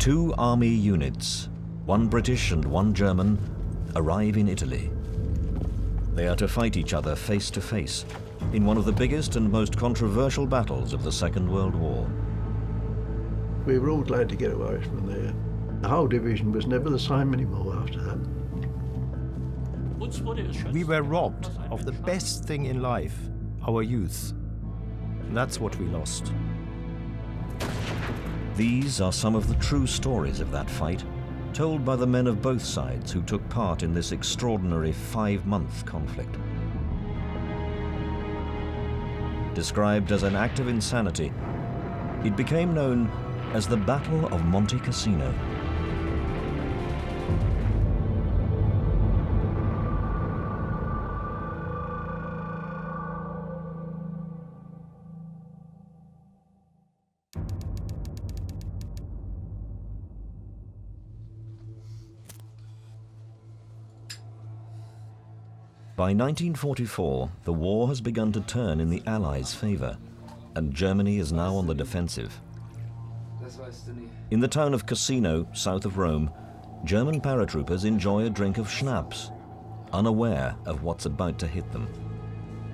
Two army units, one British and one German, arrive in Italy. They are to fight each other face to face in one of the biggest and most controversial battles of the Second World War. We were all glad to get away from there. The whole division was never the same anymore after that. We were robbed of the best thing in life, our youth. And that's what we lost. These are some of the true stories of that fight, told by the men of both sides who took part in this extraordinary 5-month conflict. Described as an act of insanity, it became known as the Battle of Monte Cassino. By 1944, the war has begun to turn in the Allies' favor, and Germany is now on the defensive. In the town of Cassino, south of Rome, German paratroopers enjoy a drink of schnapps, unaware of what's about to hit them.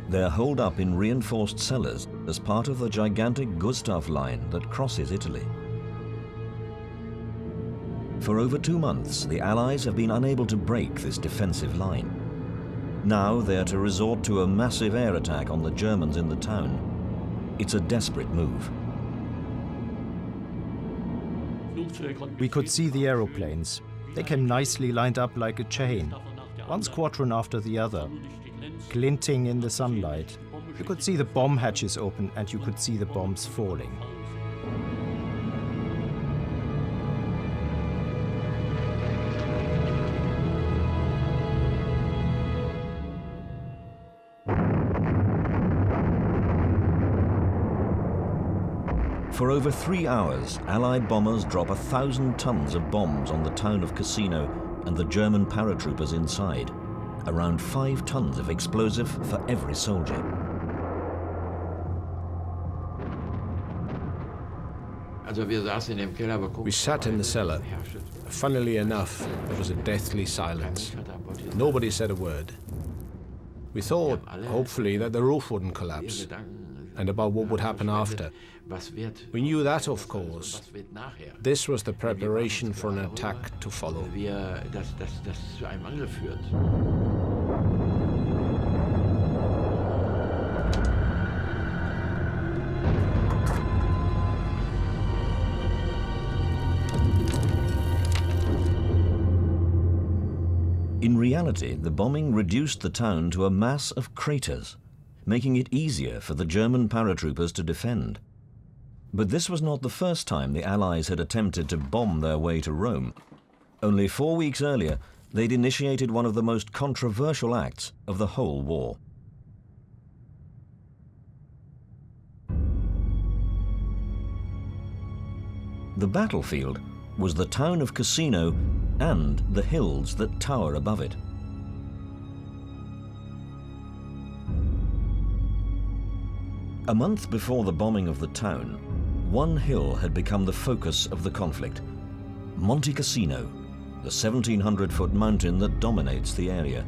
They're holed up in reinforced cellars as part of the gigantic Gustav line that crosses Italy. For over 2 months, the Allies have been unable to break this defensive line. Now they are to resort to a massive air attack on the Germans in the town. It's a desperate move. We could see the aeroplanes. They came nicely lined up like a chain, one squadron after the other, glinting in the sunlight. You could see the bomb hatches open and you could see the bombs falling. For over 3 hours, Allied bombers drop 1,000 tons of bombs on the town of Cassino and the German paratroopers inside. Around 5 tons of explosive for every soldier. We sat in the cellar. Funnily enough, there was a deathly silence. Nobody said a word. We thought, hopefully, that the roof wouldn't collapse, and about what would happen after. We knew that, of course. This was the preparation for an attack to follow. In reality, the bombing reduced the town to a mass of craters, making it easier for the German paratroopers to defend. But this was not the first time the Allies had attempted to bomb their way to Rome. Only 4 weeks earlier, they'd initiated one of the most controversial acts of the whole war. The battlefield was the town of Cassino and the hills that tower above it. A month before the bombing of the town, one hill had become the focus of the conflict: Monte Cassino, the 1,700-foot mountain that dominates the area.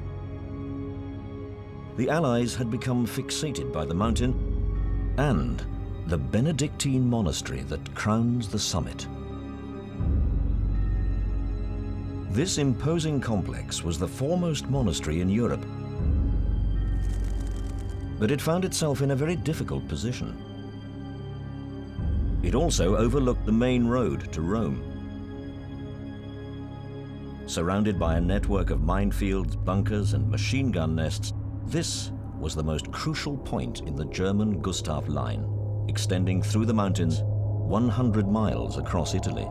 The Allies had become fixated by the mountain and the Benedictine monastery that crowns the summit. This imposing complex was the foremost monastery in Europe, but it found itself in a very difficult position. It also overlooked the main road to Rome. Surrounded by a network of minefields, bunkers, and machine gun nests, this was the most crucial point in the German Gustav line, extending through the mountains 100 miles across Italy.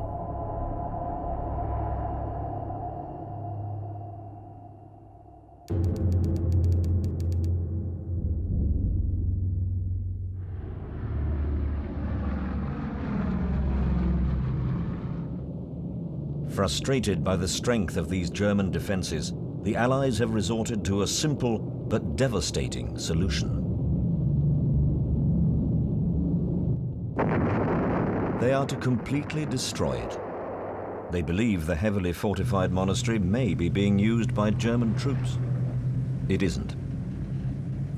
Frustrated by the strength of these German defenses, the Allies have resorted to a simple but devastating solution. They are to completely destroy it. They believe the heavily fortified monastery may be being used by German troops. It isn't.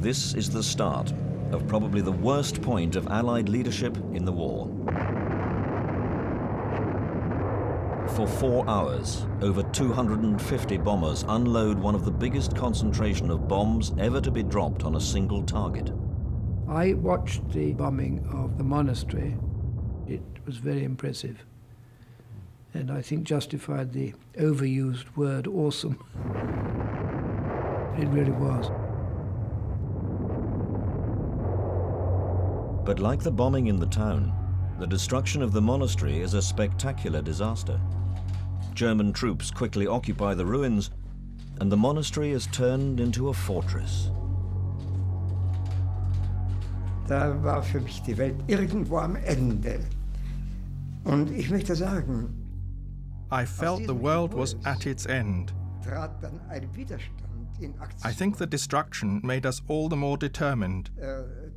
This is the start of probably the worst point of Allied leadership in the war. For 4 hours, over 250 bombers unload one of the biggest concentration of bombs ever to be dropped on a single target. I watched the bombing of the monastery. It was very impressive, and I think justified the overused word awesome. It really was. But like the bombing in the town, the destruction of the monastery is a spectacular disaster. German troops quickly occupy the ruins, and the monastery is turned into a fortress. Da war für mich die Welt irgendwo am Ende. Und ich möchte sagen, I felt the world was at its end. trat dann ein Widerstand in Aktion, I think the destruction made us all the more determined.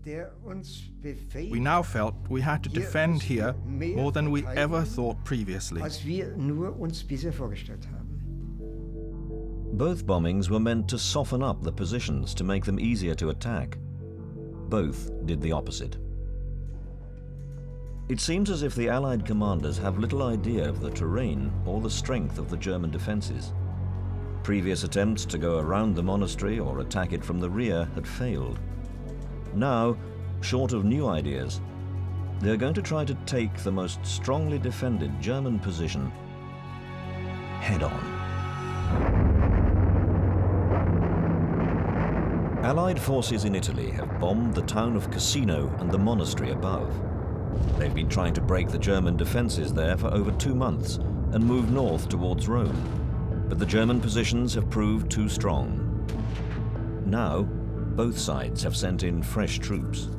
Der uns befähigt, We now felt we had to defend here more than we ever thought previously. als wir nur uns bisher vorgestellt haben. Both bombings were meant to soften up the positions to make them easier to attack. Both did the opposite. It seems as if the Allied commanders have little idea of the terrain or the strength of the German defenses. Previous attempts to go around the monastery or attack it from the rear had failed. Now, short of new ideas, they're going to try to take the most strongly defended German position head on. Allied forces in Italy have bombed the town of Cassino and the monastery above. They've been trying to break the German defenses there for over 2 months and move north towards Rome. But the German positions have proved too strong. Now, both sides have sent in fresh troops.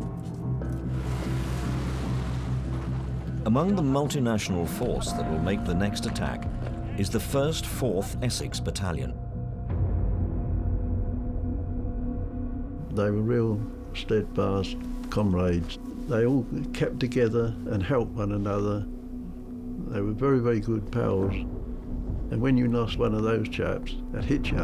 Among the multinational force that will make the next attack is the 1st 4th Essex Battalion. They were real steadfast comrades. They all kept together and helped one another. They were very, very good pals. And when you lost one of those chaps, that hit you.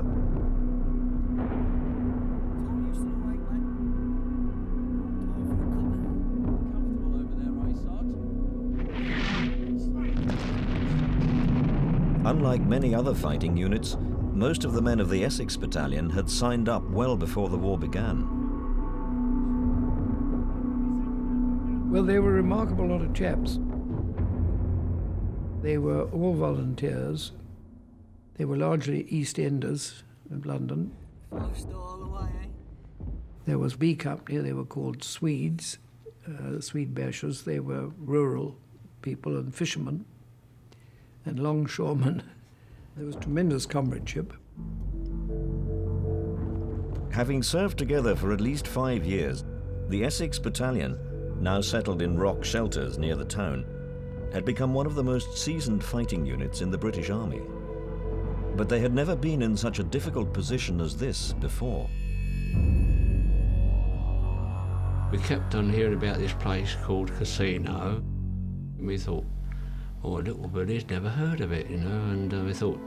Unlike many other fighting units, most of the men of the Essex Battalion had signed up well before the war began. Well, they were a remarkable lot of chaps. They were all volunteers. They were largely East Enders of London. There was B Company, they were called Swedes, Swede-Bashers. They were rural people and fishermen and longshoremen. There was tremendous comradeship. Having served together for at least 5 years, the Essex Battalion, now settled in rock shelters near the town, had become one of the most seasoned fighting units in the British Army. But they had never been in such a difficult position as this before. We kept on hearing about this place called Cassino. We thought, oh, little Billy's never heard of it, you know, and we thought,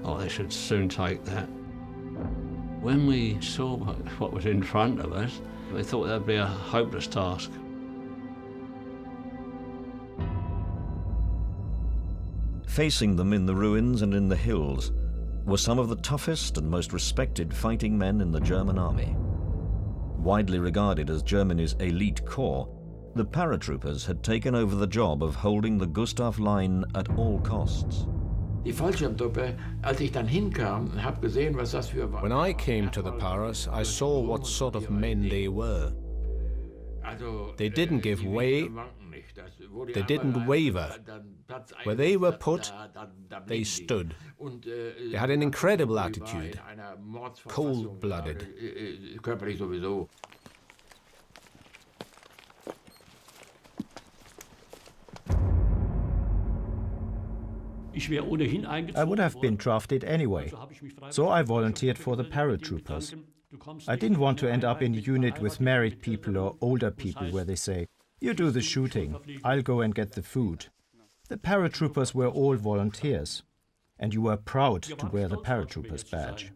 oh, they should soon take that. When we saw what was in front of us, we thought that'd be a hopeless task. Facing them in the ruins and in the hills were some of the toughest and most respected fighting men in the German army. Widely regarded as Germany's elite corps, the paratroopers had taken over the job of holding the Gustav line at all costs. When I came to the Paras, I saw what sort of men they were. They didn't give way, they didn't waver. Where they were put, they stood. They had an incredible attitude, cold-blooded. I would have been drafted anyway, so I volunteered for the paratroopers. I didn't want to end up in a unit with married people or older people where they say, "You do the shooting, I'll go and get the food." The paratroopers were all volunteers, and you were proud to wear the paratrooper's badge.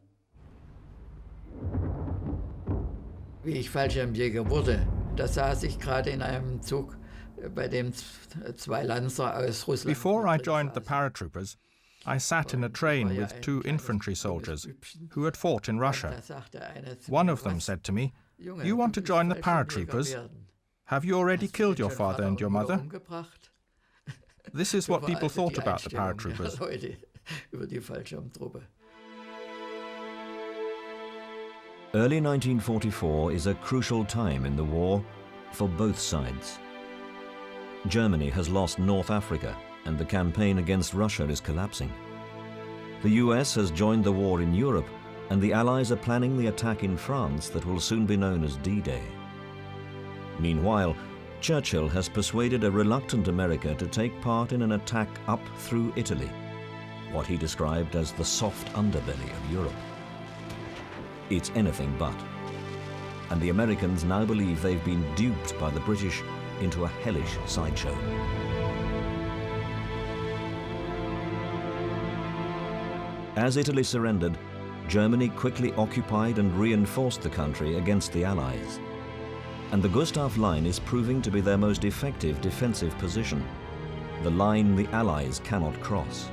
Wie ich Fallschirmjäger wurde, da saß ich gerade in einem Zug, bei dem zwei Lanzer aus Russland. Before I joined the paratroopers, I sat in a train with 2 infantry soldiers who had fought in Russia. One of them said to me, "You want to join the paratroopers? Have you already killed your father and your mother?" This is what people thought about the paratroopers. Early 1944 is a crucial time in the war for both sides. Germany has lost North Africa and the campaign against Russia is collapsing. The US has joined the war in Europe, and the Allies are planning the attack in France that will soon be known as D-Day. Meanwhile, Churchill has persuaded a reluctant America to take part in an attack up through Italy, what he described as the soft underbelly of Europe. It's anything but. And the Americans now believe they've been duped by the British into a hellish sideshow. As Italy surrendered, Germany quickly occupied and reinforced the country against the Allies. And the Gustav Line is proving to be their most effective defensive position, the line the Allies cannot cross.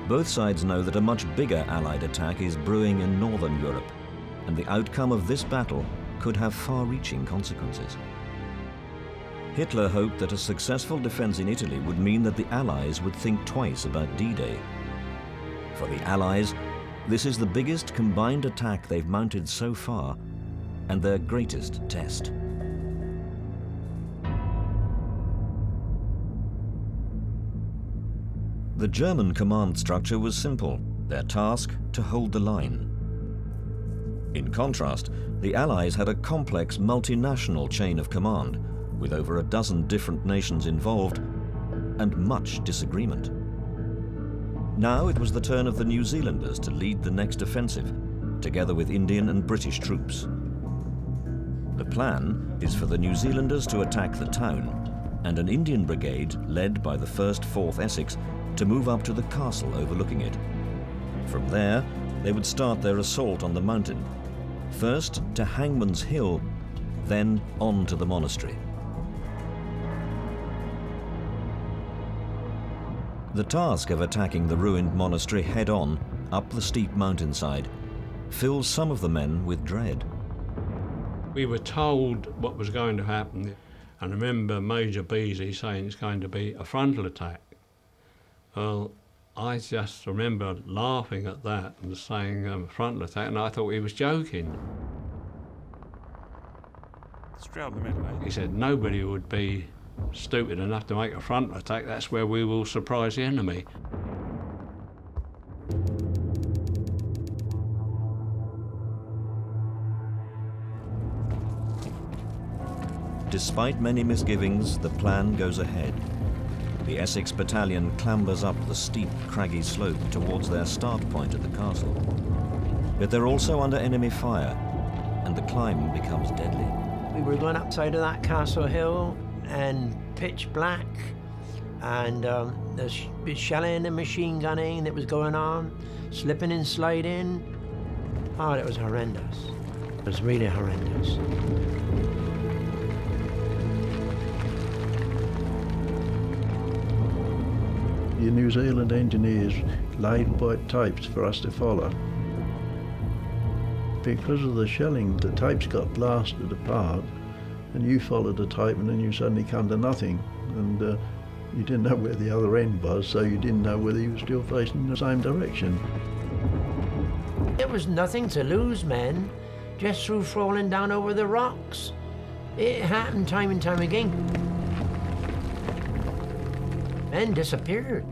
Both sides know that a much bigger Allied attack is brewing in Northern Europe, and the outcome of this battle could have far-reaching consequences. Hitler hoped that a successful defense in Italy would mean that the Allies would think twice about D-Day. For the Allies, this is the biggest combined attack they've mounted so far, and their greatest test. The German command structure was simple, their task to hold the line. In contrast, the Allies had a complex multinational chain of command, with over a dozen different nations involved, and much disagreement. Now it was the turn of the New Zealanders to lead the next offensive, together with Indian and British troops. The plan is for the New Zealanders to attack the town, and an Indian brigade, led by the 1st 4th Essex, to move up to the castle overlooking it. From there, they would start their assault on the mountain, first to Hangman's Hill, then on to the monastery. The task of attacking the ruined monastery head-on, up the steep mountainside, fills some of the men with dread. We were told what was going to happen, and I remember Major Beasley saying it's going to be a frontal attack. Well, I just remember laughing at that and saying frontal attack, and I thought he was joking. Straight up the middle, eh? He said nobody would be stupid enough to make a frontal attack. That's where we will surprise the enemy. Despite many misgivings, the plan goes ahead. The Essex Battalion clambers up the steep, craggy slope towards their start point at the castle. But they're also under enemy fire, and the climb becomes deadly. We were going upside of that castle hill, and pitch black, and there's shelling and machine gunning that was going on, slipping and sliding. Oh, it was horrendous. It was really horrendous. The New Zealand engineers laid white tapes for us to follow. Because of the shelling, the tapes got blasted apart, and you followed the tape and then you suddenly come to nothing, and you didn't know where the other end was, so you didn't know whether you were still facing the same direction. It was nothing to lose, men, just through falling down over the rocks. It happened time and time again. Men disappeared.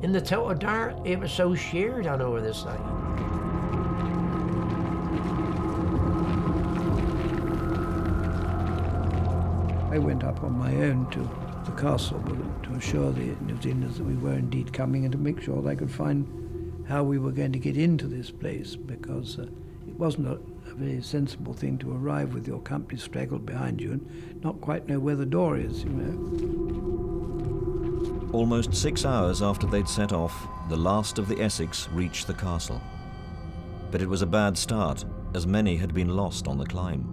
In the total dark, it was so sheer down over this side. I went up on my own to the castle to assure the New Zealanders that we were indeed coming and to make sure they could find how we were going to get into this place, because it wasn't a very sensible thing to arrive with your company straggled behind you and not quite know where the door is, you know. Almost 6 hours after they'd set off, the last of the Essex reached the castle. But it was a bad start, as many had been lost on the climb.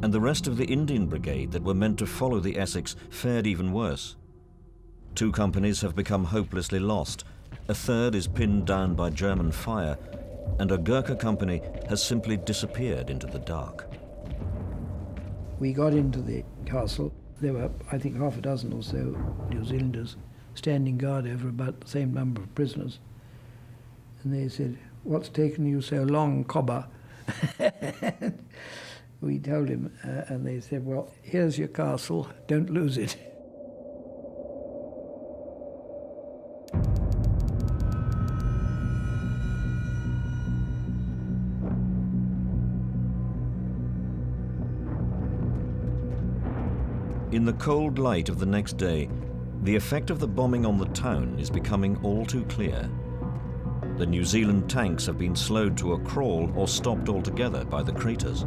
And the rest of the Indian Brigade that were meant to follow the Essex fared even worse. 2 companies have become hopelessly lost, a third is pinned down by German fire, and a Gurkha company has simply disappeared into the dark. We got into the castle. There were, I think, half a dozen or so New Zealanders standing guard over about the same number of prisoners. And they said, "What's taken you so long, Cobber?" We told him, and they said, "Well, here's your castle, don't lose it." In the cold light of the next day, the effect of the bombing on the town is becoming all too clear. The New Zealand tanks have been slowed to a crawl or stopped altogether by the craters.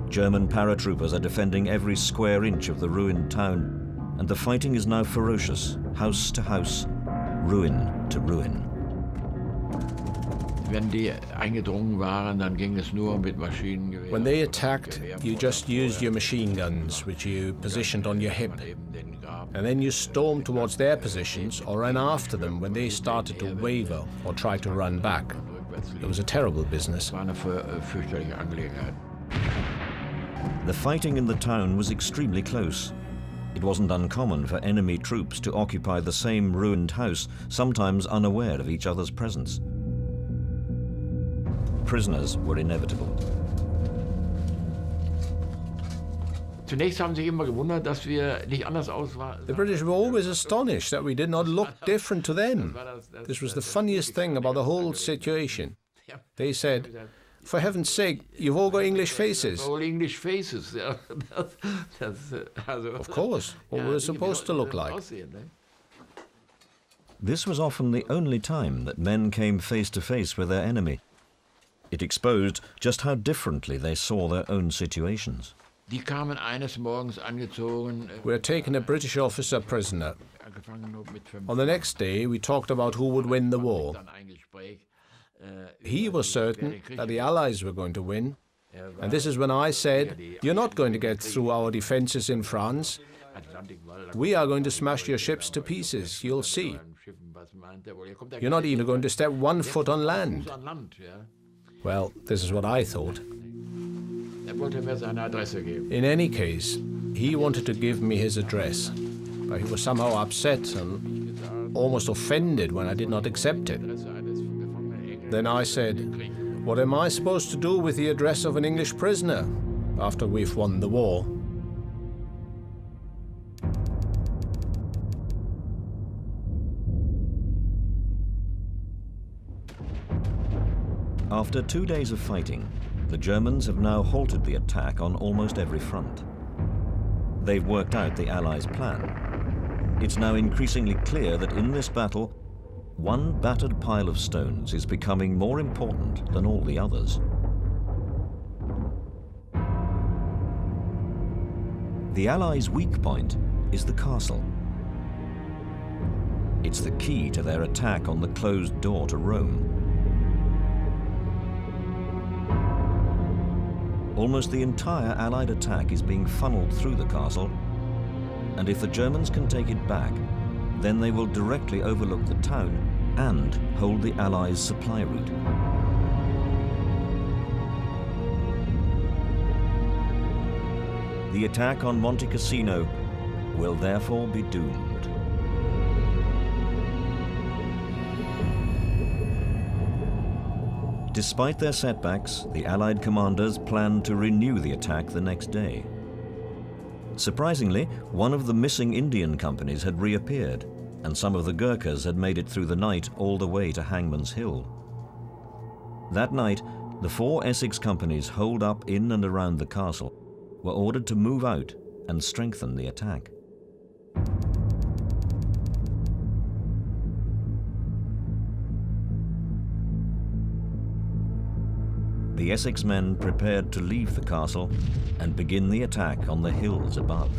German paratroopers are defending every square inch of the ruined town, and the fighting is now ferocious, house to house, ruin to ruin. When they attacked, you just used your machine guns, which you positioned on your hip. And then you stormed towards their positions or ran after them when they started to waver or tried to run back. It was a terrible business. The fighting in the town was extremely close. It wasn't uncommon for enemy troops to occupy the same ruined house, sometimes unaware of each other's presence. Prisoners were inevitable. The British were always astonished that we did not look different to them. This was the funniest thing about the whole situation. They said, "For heaven's sake, you've all got English faces." All English faces. Of course, what we're supposed to look like. This was often the only time that men came face to face with their enemy. It exposed just how differently they saw their own situations. We're taking a British officer prisoner. On the next day, we talked about who would win the war. He was certain that the Allies were going to win. And this is when I said, "You're not going to get through our defenses in France. We are going to smash your ships to pieces, you'll see. You're not even going to step 1 foot on land." Well, this is what I thought. In any case, he wanted to give me his address, but he was somehow upset and almost offended when I did not accept it. Then I said, "What am I supposed to do with the address of an English prisoner after we've won the war?" After 2 days of fighting, the Germans have now halted the attack on almost every front. They've worked out the Allies' plan. It's now increasingly clear that in this battle, one battered pile of stones is becoming more important than all the others. The Allies' weak point is the castle. It's the key to their attack on the closed door to Rome. Almost the entire Allied attack is being funneled through the castle, and if the Germans can take it back, then they will directly overlook the town and hold the Allies' supply route. The attack on Monte Cassino will therefore be doomed. Despite their setbacks, the Allied commanders planned to renew the attack the next day. Surprisingly, one of the missing Indian companies had reappeared, and some of the Gurkhas had made it through the night all the way to Hangman's Hill. That night, the 4 Essex companies holed up in and around the castle were ordered to move out and strengthen the attack. The Essex men prepared to leave the castle and begin the attack on the hills above.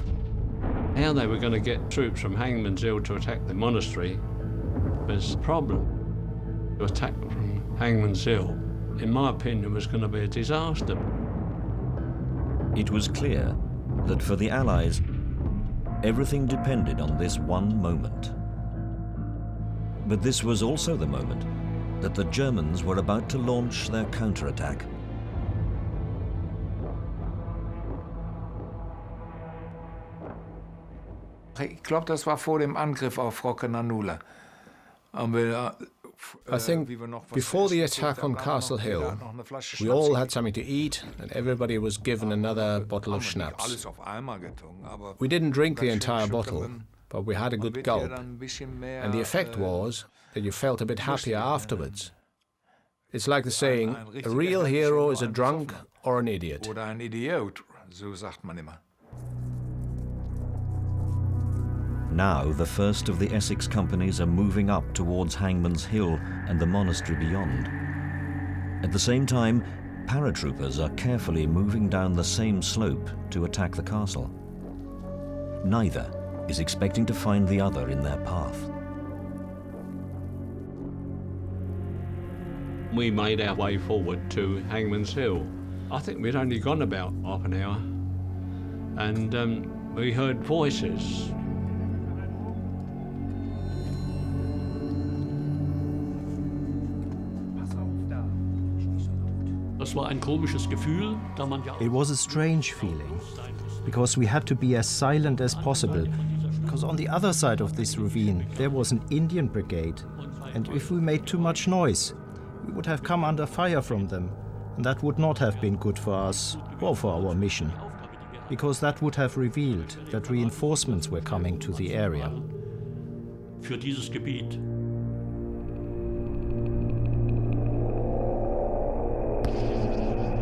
How they were going to get troops from Hangman's Hill to attack the monastery was a problem. To attack from Hangman's Hill, in my opinion, was going to be a disaster. It was clear that for the Allies, everything depended on this one moment. But this was also the moment that the Germans were about to launch their counterattack. Ich glaube, das war vor dem Angriff auf Rocca-Nannula. I think before the attack on Castle Hill, we all had something to eat and everybody was given another bottle of schnapps. We didn't drink the entire bottle, but we had a good gulp. And the effect was that you felt a bit happier afterwards. It's like the saying, a real hero is a drunk or an idiot. Oder ein Idiot, so sagt man immer. Now the first of the Essex companies are moving up towards Hangman's Hill and the monastery beyond. At the same time, paratroopers are carefully moving down the same slope to attack the castle. Neither is expecting to find the other in their path. We made our way forward to Hangman's Hill. I think we'd only gone about half an hour, and we heard voices. It was a strange feeling, because we had to be as silent as possible, because on the other side of this ravine there was an Indian brigade, and if we made too much noise, we would have come under fire from them, and that would not have been good for us or for our mission, because that would have revealed that reinforcements were coming to the area. Für dieses Gebiet.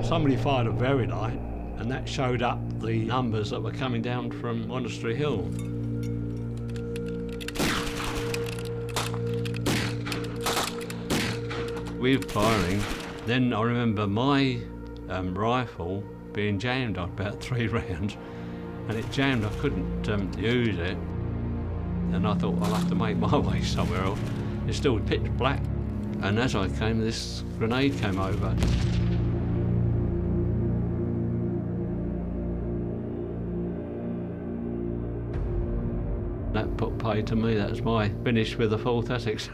Somebody fired a very light, and that showed up the numbers that were coming down from Monastery Hill. We were firing. Then I remember my rifle being jammed on about 3 rounds, and it jammed. I couldn't use it, and I thought I'll have to make my way somewhere else. It's still pitch black, and as I came, this grenade came over. That put pay to me. That's my finish with the 4th Essex.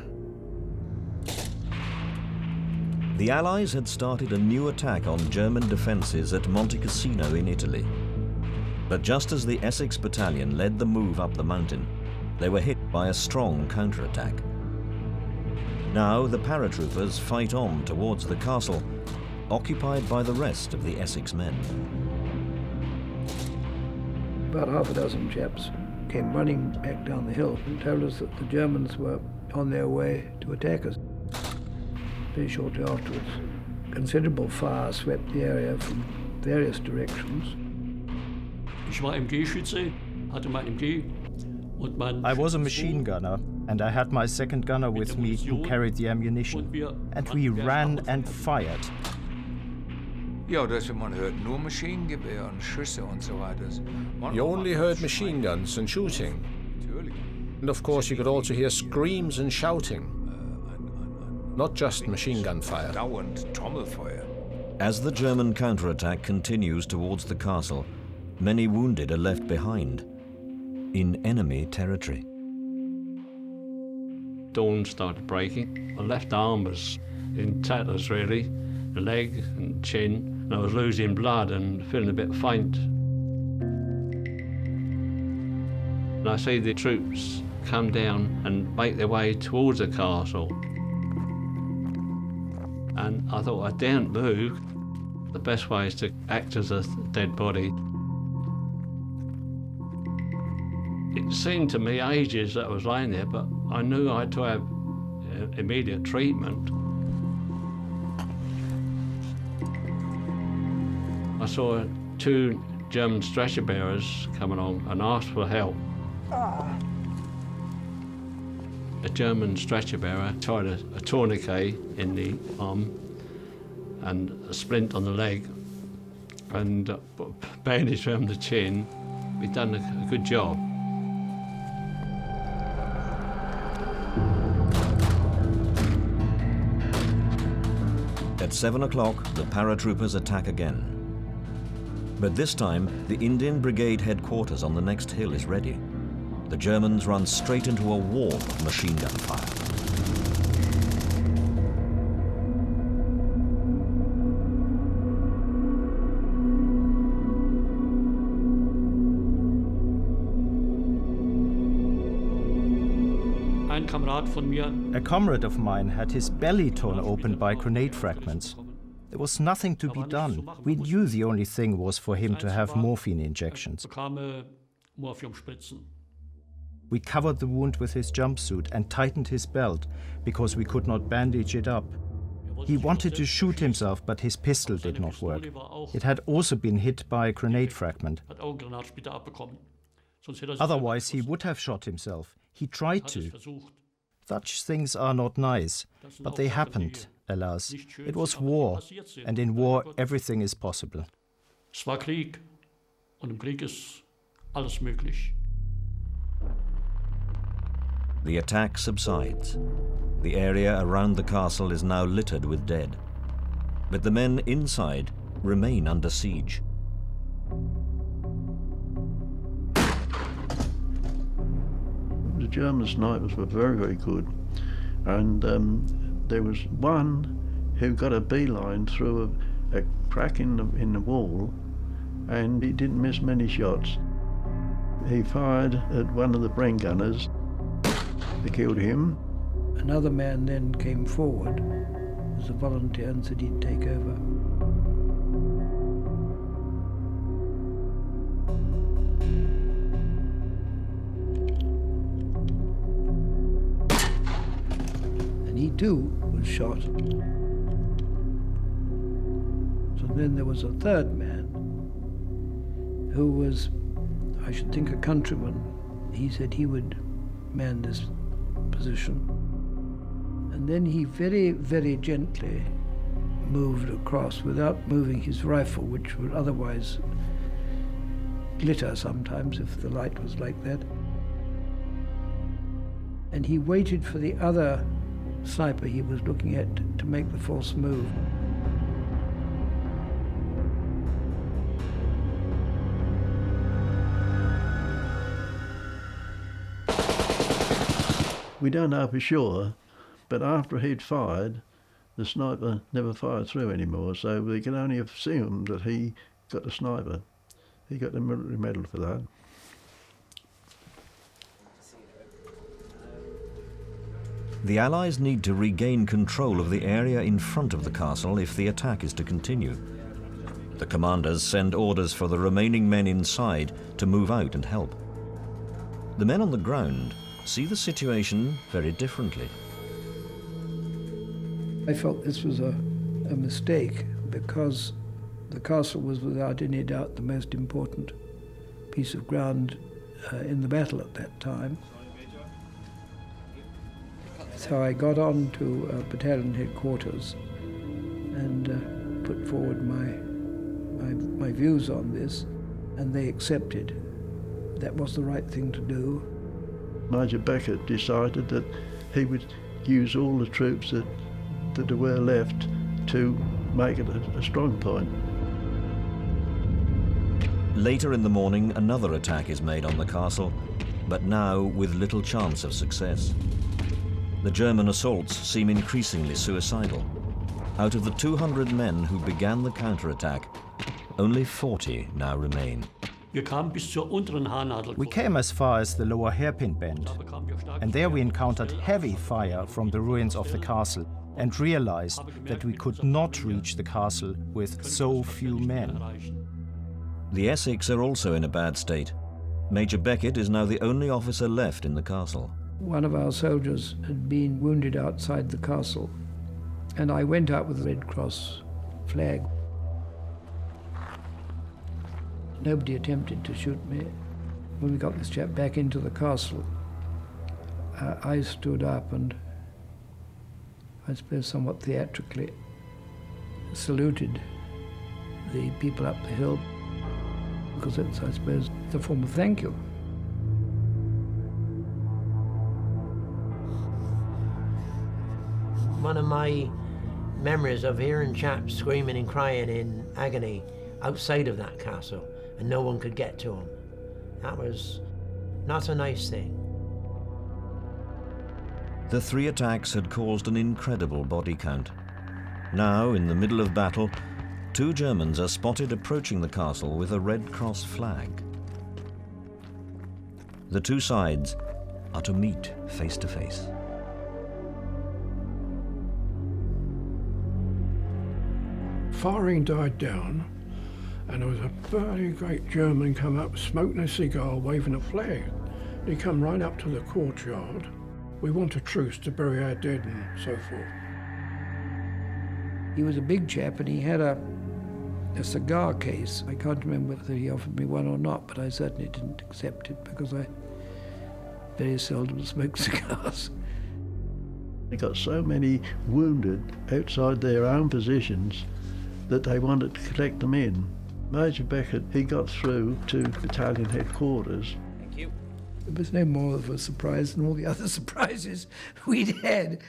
The Allies had started a new attack on German defences at Monte Cassino in Italy. But just as the Essex Battalion led the move up the mountain, they were hit by a strong counterattack. Now the paratroopers fight on towards the castle, occupied by the rest of the Essex men. About half a dozen chaps came running back down the hill and told us that the Germans were on their way to attack us. Very shortly afterwards, considerable fire swept the area from various directions. Ich war MG-Schütze, hatte mein MG und mein... I was a machine gunner, and I had my second gunner with me who carried the ammunition, and we ran and fired. Ja, man hört nur Maschinengewehr und Schüsse und so weiter. You only heard machine guns and shooting. And of course you could also hear screams and shouting. Not just machine gun fire. Dauernd Trommelfeuer. As the German counterattack continues towards the castle, many wounded are left behind, in enemy territory. Dawn started breaking. My left arm was in tatters really, the leg and chin, and I was losing blood and feeling a bit faint. And I see the troops come down and make their way towards the castle. And I thought, I daren't move. The best way is to act as a dead body. It seemed to me ages that I was lying there, but I knew I had to have immediate treatment. I saw 2 German stretcher bearers come along and asked for help. A German stretcher bearer tied a tourniquet in the arm and a splint on the leg and bandage around the chin. We'd done a good job. At 7 o'clock, the paratroopers attack again. But this time, the Indian Brigade headquarters on the next hill is ready. The Germans run straight into a wall of machine gun fire. A comrade of mine had his belly torn open by grenade fragments. There was nothing to be done. We knew the only thing was for him to have morphine injections. We covered the wound with his jumpsuit and tightened his belt because we could not bandage it up. He wanted to shoot himself, but his pistol did not work. It had also been hit by a grenade fragment. Otherwise, he would have shot himself. He tried to. Such things are not nice, but they happened, alas. It was war, and in war everything is possible. Es war Krieg, und im Krieg ist alles möglich. The attack subsides. The area around the castle is now littered with dead. But the men inside remain under siege. The German snipers were very, very good. And there was one who got a beeline through a crack in the wall, and he didn't miss many shots. He fired at one of the Bren gunners. They killed him. Another man then came forward as a volunteer and said he'd take over. And he too was shot. So then there was a third man who was, I should think, a countryman. He said he would man this position. And then he very, very gently moved across without moving his rifle, which would otherwise glitter sometimes if the light was like that. And he waited for the other sniper he was looking at to make the false move. We don't know for sure, but after he'd fired, the sniper never fired through anymore, so we can only assume that he got the sniper. He got the military medal for that. The Allies need to regain control of the area in front of the castle if the attack is to continue. The commanders send orders for the remaining men inside to move out and help. The men on the ground see the situation very differently. I felt this was a mistake because the castle was without any doubt the most important piece of ground in the battle at that time. So I got on to battalion headquarters and put forward my views on this, and they accepted. That was the right thing to do. Major Beckett decided that he would use all the troops that there were left to make it a strong point. Later in the morning, another attack is made on the castle, but now with little chance of success. The German assaults seem increasingly suicidal. Out of the 200 men who began the counterattack, only 40 now remain. We came as far as the lower hairpin bend, and there we encountered heavy fire from the ruins of the castle and realized that we could not reach the castle with so few men. The Essex are also in a bad state. Major Beckett is now the only officer left in the castle. One of our soldiers had been wounded outside the castle, and I went out with the Red Cross flag. Nobody attempted to shoot me. When we got this chap back into the castle, I stood up and, I suppose somewhat theatrically, saluted the people up the hill, because it's, I suppose, a form of thank you. One of my memories of hearing chaps screaming and crying in agony outside of that castle, and no one could get to them. That was not a nice thing. The 3 attacks had caused an incredible body count. Now, in the middle of battle, 2 Germans are spotted approaching the castle with a Red Cross flag. The 2 sides are to meet face to face. Firing died down, and there was a very great German come up, smoking a cigar, waving a flag. He come right up to the courtyard. We want a truce to bury our dead and so forth. He was a big chap, and he had a cigar case. I can't remember whether he offered me one or not, but I certainly didn't accept it because I very seldom smoke cigars. They got so many wounded outside their own positions that they wanted to collect them in. Major Beckett, he got through to battalion headquarters. Thank you. It was no more of a surprise than all the other surprises we'd had.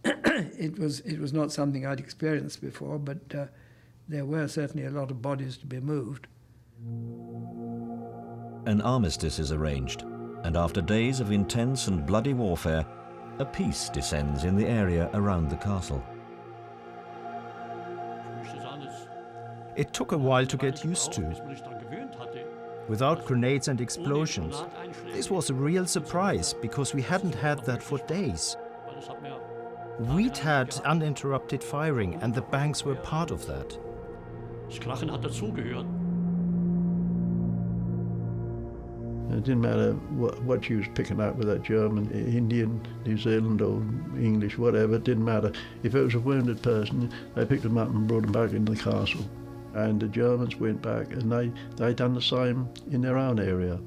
It was not something I'd experienced before, but there were certainly a lot of bodies to be moved. An armistice is arranged, and after days of intense and bloody warfare, a peace descends in the area around the castle. It took a while to get used to. Without grenades and explosions, this was a real surprise because we hadn't had that for days. We'd had uninterrupted firing, and the banks were part of that. It didn't matter what you was picking up with that German, Indian, New Zealand or English, whatever, it didn't matter. If it was a wounded person, they picked them up and brought them back into the castle. And the Germans went back and they done the same in their own area.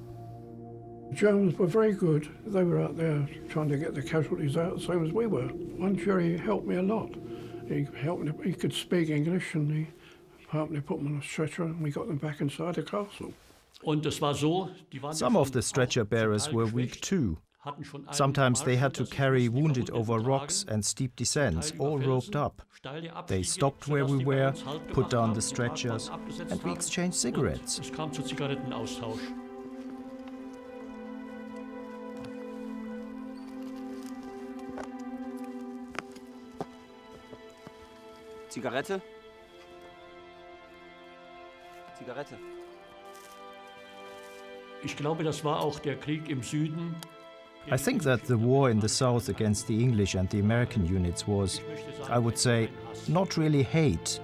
The Germans were very good. They were out there trying to get the casualties out, the same as we were. One Jerry helped me a lot. He helped me, he could speak English, and he helped me put them on a stretcher, and we got them back inside the castle. Some of the stretcher bearers were weak too. Sometimes they had to carry wounded over rocks and steep descents, all roped up. They stopped where we were, put down the stretchers, and we exchanged cigarettes. Zigarette? Zigarette. I think that the war in the south against the English and the American units was, I would say, not really hate.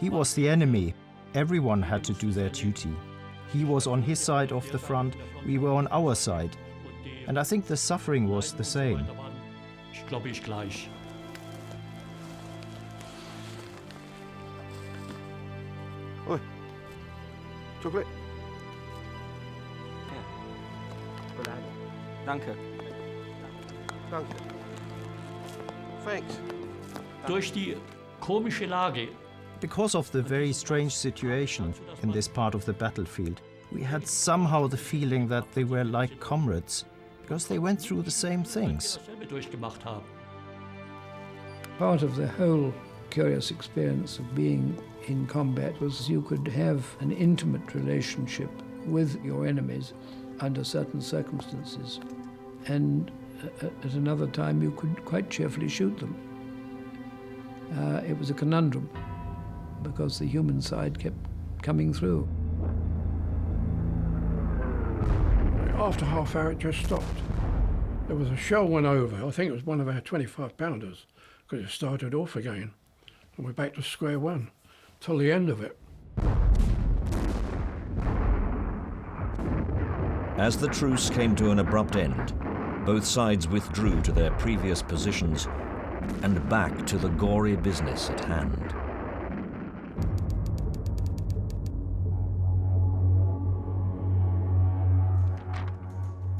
He was the enemy. Everyone had to do their duty. He was on his side of the front, we were on our side. And I think the suffering was the same. Oi. Chocolate. Danke. Danke. Thanks. Because of the very strange situation in this part of the battlefield, we had somehow the feeling that they were like comrades, because they went through the same things. Part of the whole curious experience of being in combat was you could have an intimate relationship with your enemies under certain circumstances, and at another time you could quite cheerfully shoot them. It was a conundrum because the human side kept coming through. After half hour it just stopped. There was a shell went over. I think it was one of our 25-pounders, because it started off again. And we're back to square one till the end of it. As the truce came to an abrupt end, both sides withdrew to their previous positions and back to the gory business at hand.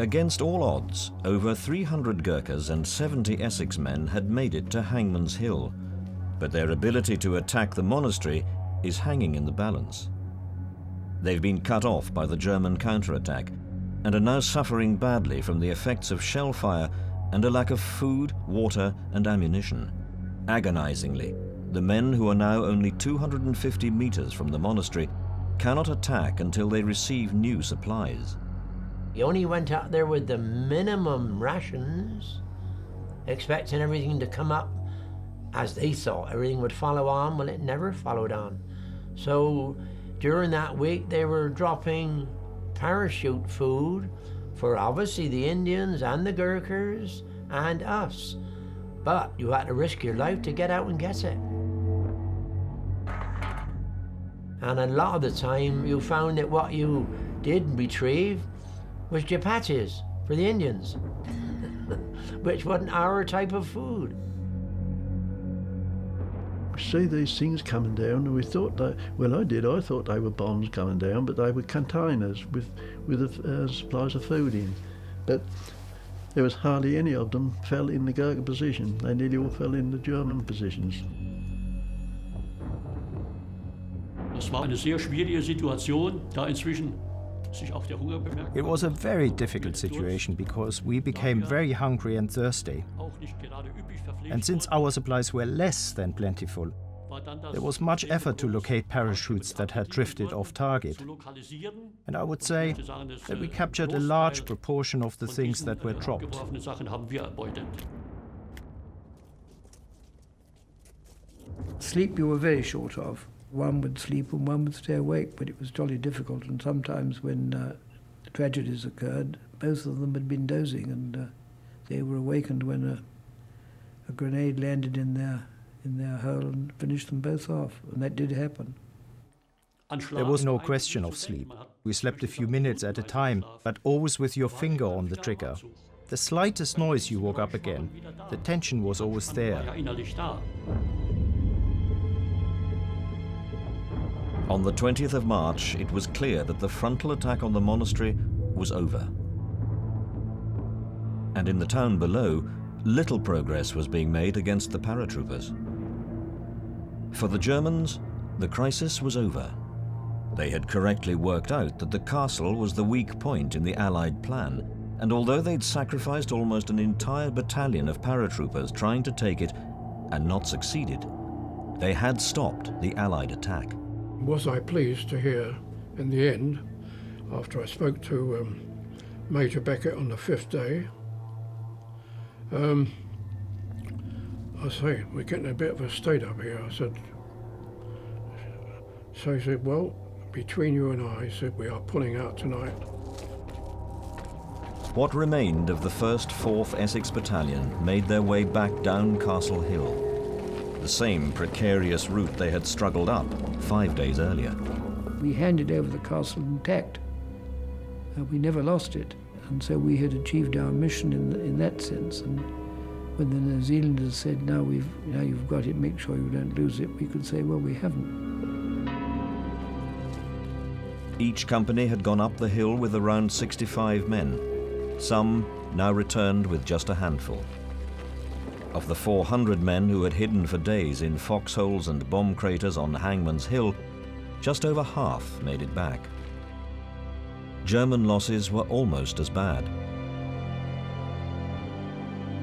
Against all odds, over 300 Gurkhas and 70 Essex men had made it to Hangman's Hill, but their ability to attack the monastery is hanging in the balance. They've been cut off by the German counterattack and are now suffering badly from the effects of shell fire and a lack of food, water and ammunition. Agonizingly, the men who are now only 250 meters from the monastery cannot attack until they receive new supplies. You only went out there with the minimum rations, expecting everything to come up as they thought everything would follow on. Well, it never followed on. So during that week, they were dropping parachute food for obviously the Indians and the Gurkhas and us. But you had to risk your life to get out and get it. And a lot of the time, you found that what you did retrieve was chapatis for the Indians, which wasn't our type of food. We see these things coming down, and we thought that, well, I thought they were bombs coming down, but they were containers with supplies of food in. But there was hardly any of them fell in the Gurkha position. They nearly all fell in the German positions. Das war eine sehr schwierige Situation, da inzwischen sich auch der Hunger bemerkt. It was a very difficult situation because we became very hungry and thirsty. And since our supplies were less than plentiful, there was much effort to locate parachutes that had drifted off target. And I would say that we captured a large proportion of the things that were dropped. Sleep you were very short of. One would sleep and one would stay awake, but it was jolly difficult. And sometimes when tragedies occurred, both of them had been dozing, and they were awakened when a grenade landed in their hull and finished them both off, and that did happen. There was no question of sleep. We slept a few minutes at a time, but always with your finger on the trigger. The slightest noise you woke up again. The tension was always there. On the 20th of March, it was clear that the frontal attack on the monastery was over. And in the town below, little progress was being made against the paratroopers. For the Germans, the crisis was over. They had correctly worked out that the castle was the weak point in the Allied plan, and although they'd sacrificed almost an entire battalion of paratroopers trying to take it and not succeeded, they had stopped the Allied attack. Was I pleased to hear in the end, after I spoke to Major Beckett on the 5th day, I say, we're getting a bit of a state up here. I said, so he said, well, between you and I, he said, we are pulling out tonight. What remained of the 1st 4th Essex Battalion made their way back down Castle Hill, the same precarious route they had struggled up 5 days earlier. We handed over the castle intact. We never lost it, and so we had achieved our mission in that sense. And when the New Zealanders said, now you've got it, make sure you don't lose it, we could say, well, we haven't. Each company had gone up the hill with around 65 men. Some now returned with just a handful. Of the 400 men who had hidden for days in foxholes and bomb craters on Hangman's Hill, just over half made it back. German losses were almost as bad.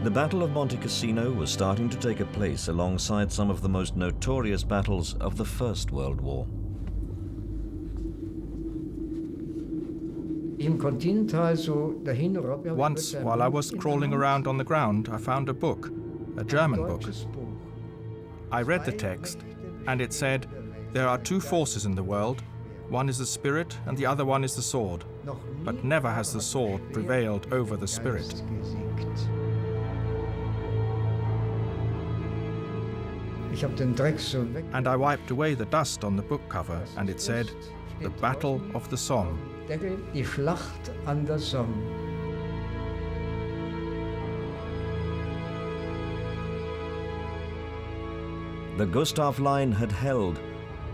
The Battle of Monte Cassino was starting to take a place alongside some of the most notorious battles of the First World War. Once, while I was crawling around on the ground, I found a book, a German book. I read the text, and it said, there are two forces in the world. One is the spirit, and the other one is the sword. But never has the sword prevailed over the spirit. And I wiped away the dust on the book cover, and it said, The Battle of the Somme. Die Schlacht an der Somme. The Gustav Line had held,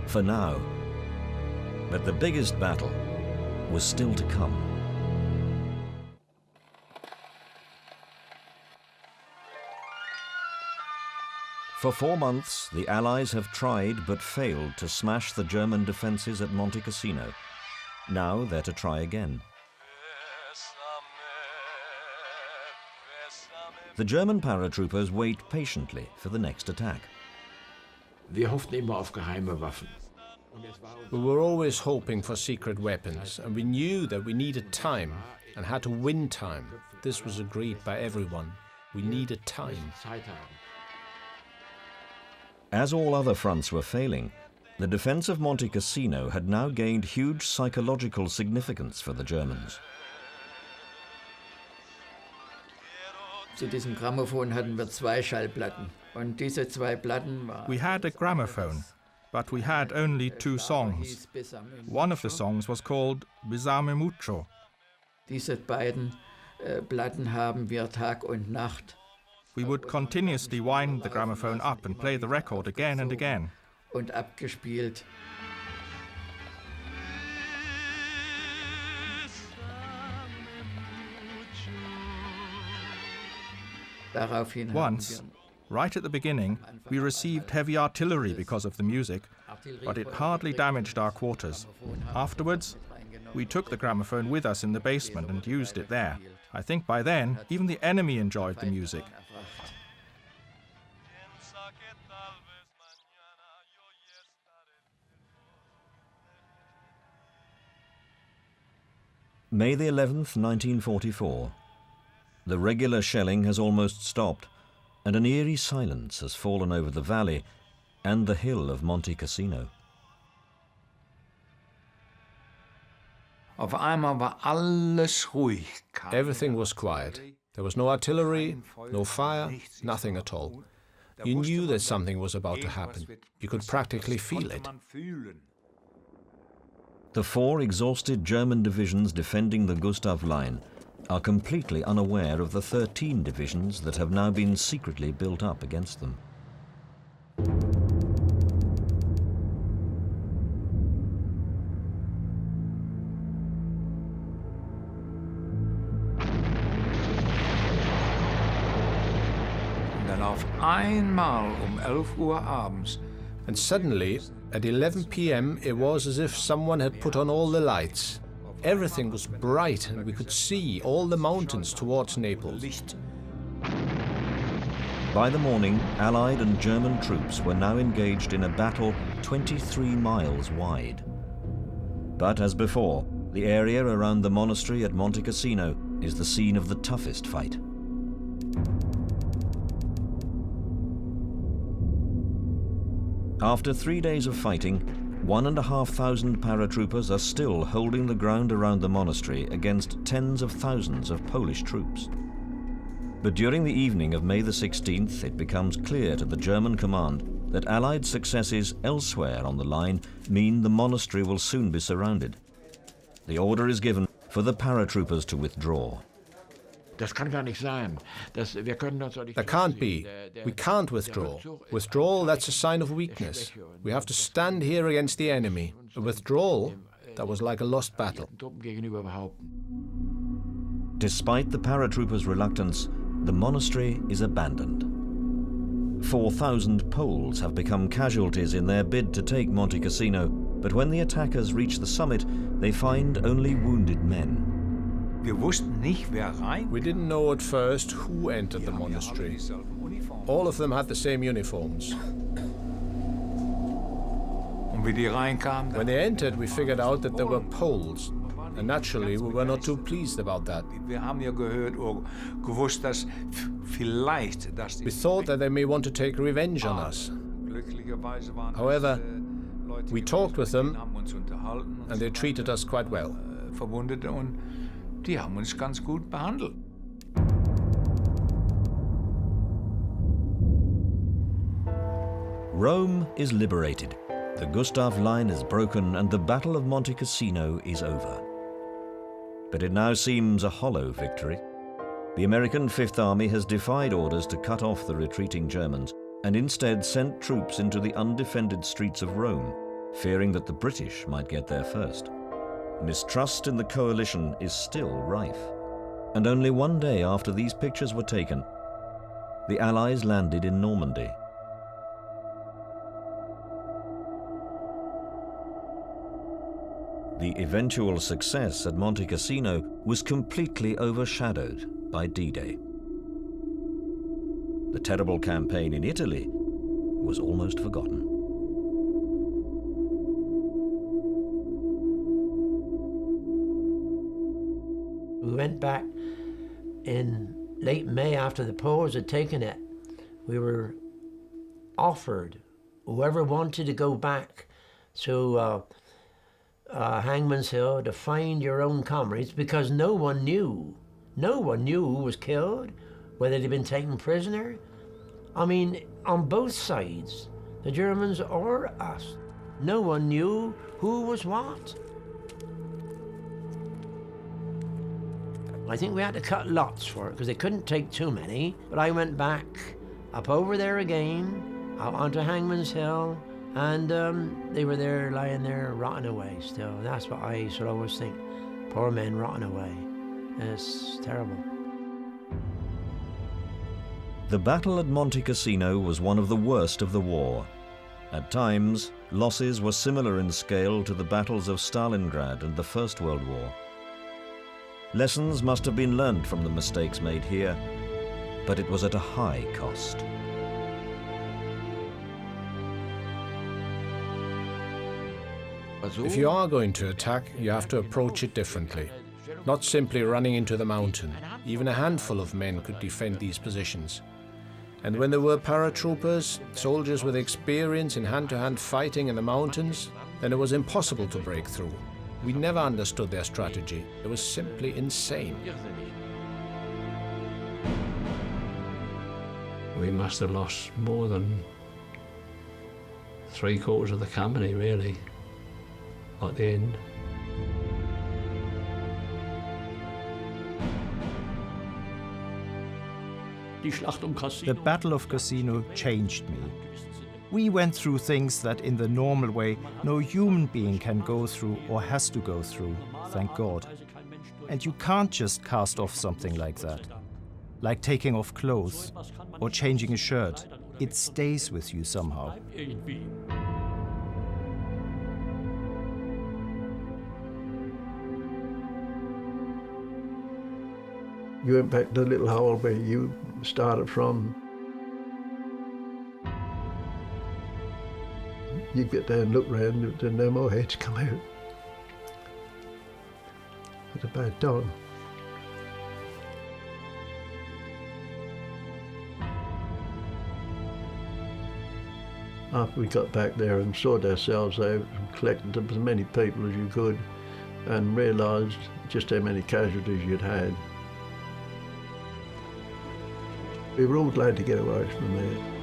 for now. But the biggest battle was still to come. For 4 months, the Allies have tried but failed to smash the German defences at Monte Cassino. Now they're to try again. the German paratroopers wait patiently for the next attack. Wir hofften immer auf geheime Waffen. We were always hoping for secret weapons, and we knew that we needed time and had to win time. This was agreed by everyone. We needed time. As all other fronts were failing, the defense of Monte Cassino had now gained huge psychological significance for the Germans. Zu diesem Grammophon hatten wir 2 Schallplatten. Und diese 2 Platten waren... We had a gramophone, but we had only 2 songs. One of the songs was called Besame Mucho. Diese beiden Platten haben wir Tag und Nacht. We would continuously wind the gramophone up and play the record again and again. Und abgespielt. Once, right at the beginning, we received heavy artillery because of the music, but it hardly damaged our quarters. Afterwards, we took the gramophone with us in the basement and used it there. I think by then, even the enemy enjoyed the music. May the 11th, 1944. The regular shelling has almost stopped, and an eerie silence has fallen over the valley and the hill of Monte Cassino. Auf einmal war alles ruhig. Everything was quiet. There was no artillery, no fire, nothing at all. You knew that something was about to happen. You could practically feel it. The 4 exhausted German divisions defending the Gustav Line are completely unaware of the 13 divisions that have now been secretly built up against them. Und dann auf einmal 11 Uhr abends. And suddenly, at 11 p.m., it was as if someone had put on all the lights. Everything was bright and we could see all the mountains towards Naples. By the morning, Allied and German troops were now engaged in a battle 23 miles wide. But as before, the area around the monastery at Monte Cassino is the scene of the toughest fight. After 3 days of fighting, 1,500 paratroopers are still holding the ground around the monastery against tens of thousands of Polish troops. But during the evening of May the 16th, it becomes clear to the German command that Allied successes elsewhere on the line mean the monastery will soon be surrounded. The order is given for the paratroopers to withdraw. Das kann gar nicht sein. Wir können uns doch nicht. That can't be. We can't withdraw. Withdrawal, that's a sign of weakness. We have to stand here against the enemy. A withdrawal, that was like a lost battle. Despite the paratroopers' reluctance, the monastery is abandoned. 4,000 Poles have become casualties in their bid to take Monte Cassino, but when the attackers reach the summit, they find only wounded men. We didn't know at first who entered the monastery. All of them had the same uniforms. When they entered, we figured out that they were Poles, and naturally we were not too pleased about that. We thought that they may want to take revenge on us. However, we talked with them, and they treated us quite well. Die haben uns ganz gut behandelt. Rome is liberated. The Gustav Line is broken and the Battle of Monte Cassino is over. But it now seems a hollow victory. The American Fifth Army has defied orders to cut off the retreating Germans and instead sent troops into the undefended streets of Rome, fearing that the British might get there first. Mistrust in the coalition is still rife. And only one day after these pictures were taken, the Allies landed in Normandy. The eventual success at Monte Cassino was completely overshadowed by D-Day. The terrible campaign in Italy was almost forgotten. We went back in late May after the Poles had taken it. We were offered, whoever wanted to go back to Hangman's Hill to find your own comrades, because no one knew who was killed, whether they'd been taken prisoner. I mean, on both sides, the Germans or us, no one knew who was what. I think we had to cut lots for it because they couldn't take too many, but I went back up over there again, out onto Hangman's Hill, and they were there, lying there, rotting away still. That's what I should always think. Poor men rotting away. It's terrible. The battle at Monte Cassino was one of the worst of the war. At times, losses were similar in scale to the battles of Stalingrad and the First World War. Lessons must have been learned from the mistakes made here, but it was at a high cost. If you are going to attack, you have to approach it differently. Not simply running into the mountain. Even a handful of men could defend these positions. And when there were paratroopers, soldiers with experience in hand-to-hand fighting in the mountains, then it was impossible to break through. We never understood their strategy. It was simply insane. We must have lost more than 3/4 of the company, really, at the end. The Battle of Cassino changed me. We went through things that in the normal way no human being can go through or has to go through, thank God. And you can't just cast off something like that. Like taking off clothes or changing a shirt. It stays with you somehow. You went back to the little hole where you started from. You get there and look round, and no more heads come out. It's a bad time. After we got back there and sorted ourselves out and collected as many people as you could and realised just how many casualties you'd had, we were all glad to get away from there.